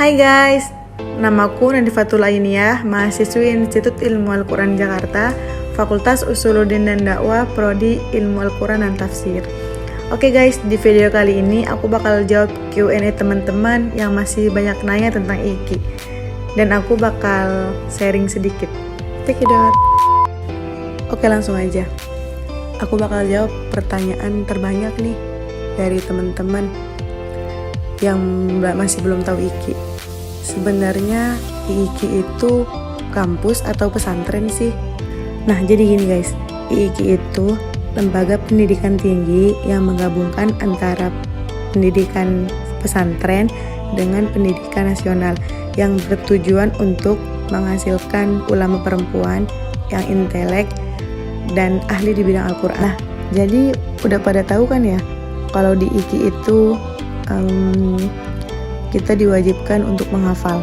Hai guys, namaku Nadifatul Ainiyah, mahasiswi Institut Ilmu Al-Quran Jakarta, Fakultas Usuluddin dan Dakwah, Prodi Ilmu Al-Quran dan Tafsir. Oke guys, di video kali ini aku bakal jawab Q&A teman-teman yang masih banyak nanya tentang IKI. Dan aku bakal sharing sedikit. Check it out. Oke, langsung aja. Aku bakal jawab pertanyaan terbanyak nih dari teman-teman yang masih belum tahu IKI. Sebenarnya IKI itu kampus atau pesantren sih? Nah, jadi gini guys, IKI itu lembaga pendidikan tinggi yang menggabungkan antara pendidikan pesantren dengan pendidikan nasional yang bertujuan untuk menghasilkan ulama perempuan yang intelek dan ahli di bidang Al-Quran. Nah, jadi udah pada tahu kan ya, kalau di IKI itu kita diwajibkan untuk menghafal.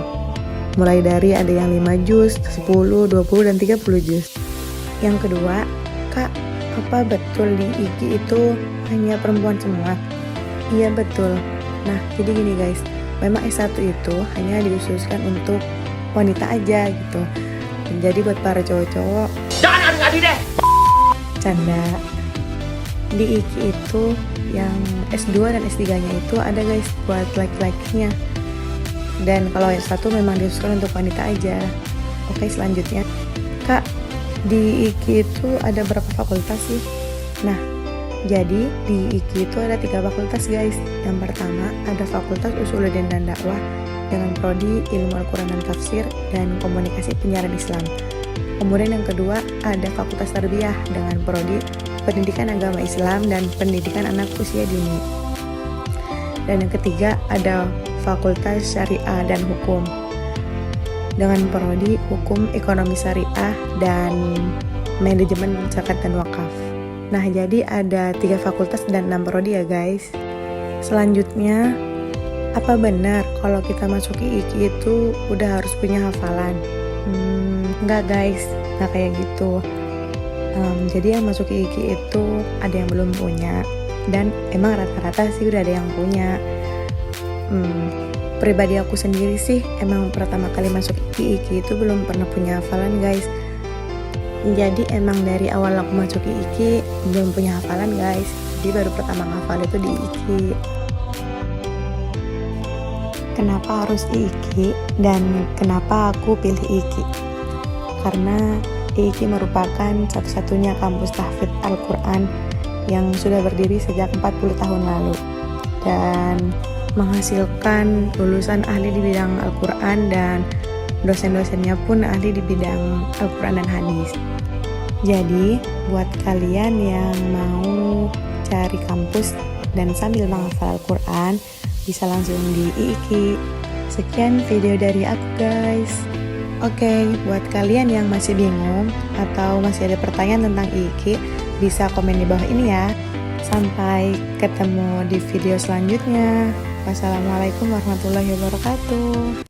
Mulai dari ada yang 5 juz, 10, 20, dan 30 juz. Yang kedua, Kak, apa betul di IKI itu hanya perempuan semua? Iya betul. Nah, jadi gini guys, memang S1 itu hanya dikhususkan untuk wanita aja gitu. Jadi buat para cowok-cowok, jangan ngadi deh. Canda. Di IKI itu yang S2 dan S3-nya itu ada guys buat laki-lakinya. Dan kalau S1 memang dikhususkan untuk wanita aja. Oke, selanjutnya, Kak, di IKI itu ada berapa fakultas sih? Nah, jadi di IKI itu ada 3 fakultas guys. Yang pertama ada Fakultas Usuluddin dan Dakwah dengan prodi Ilmu Al-Quran dan Tafsir dan Komunikasi Penyiaran Islam. Kemudian yang kedua ada Fakultas Tarbiyah dengan prodi Pendidikan Agama Islam dan Pendidikan Anak Usia Dini. Dan yang ketiga ada Fakultas Syariah dan Hukum dengan prodi Hukum Ekonomi Syariah dan Manajemen Zakat dan Wakaf. Nah, jadi ada 3 fakultas dan 6 prodi ya guys. Selanjutnya, apa benar kalau kita masuk IKI itu udah harus punya hafalan? Enggak guys, enggak kayak gitu. Jadi yang masuk IKI itu ada yang belum punya, dan emang rata-rata sih udah ada yang punya. Pribadi aku sendiri sih emang pertama kali masuk IKI itu belum pernah punya hafalan guys. Jadi emang dari awal aku masuk IKI belum punya hafalan guys. Jadi baru pertama ngafal itu di IKI. Kenapa harus IKI dan kenapa aku pilih IKI? Karena IKI merupakan satu-satunya kampus tahfidz Al-Quran yang sudah berdiri sejak 40 tahun lalu dan menghasilkan lulusan ahli di bidang Al-Quran, dan dosen-dosennya pun ahli di bidang Al-Quran dan hadis. Jadi buat kalian yang mau cari kampus dan sambil menghafal Al-Quran, bisa langsung di IKI. Sekian video dari aku guys. Oke, buat kalian yang masih bingung atau masih ada pertanyaan tentang IKI, bisa komen di bawah ini ya. Sampai ketemu di video selanjutnya. Wassalamualaikum warahmatullahi wabarakatuh.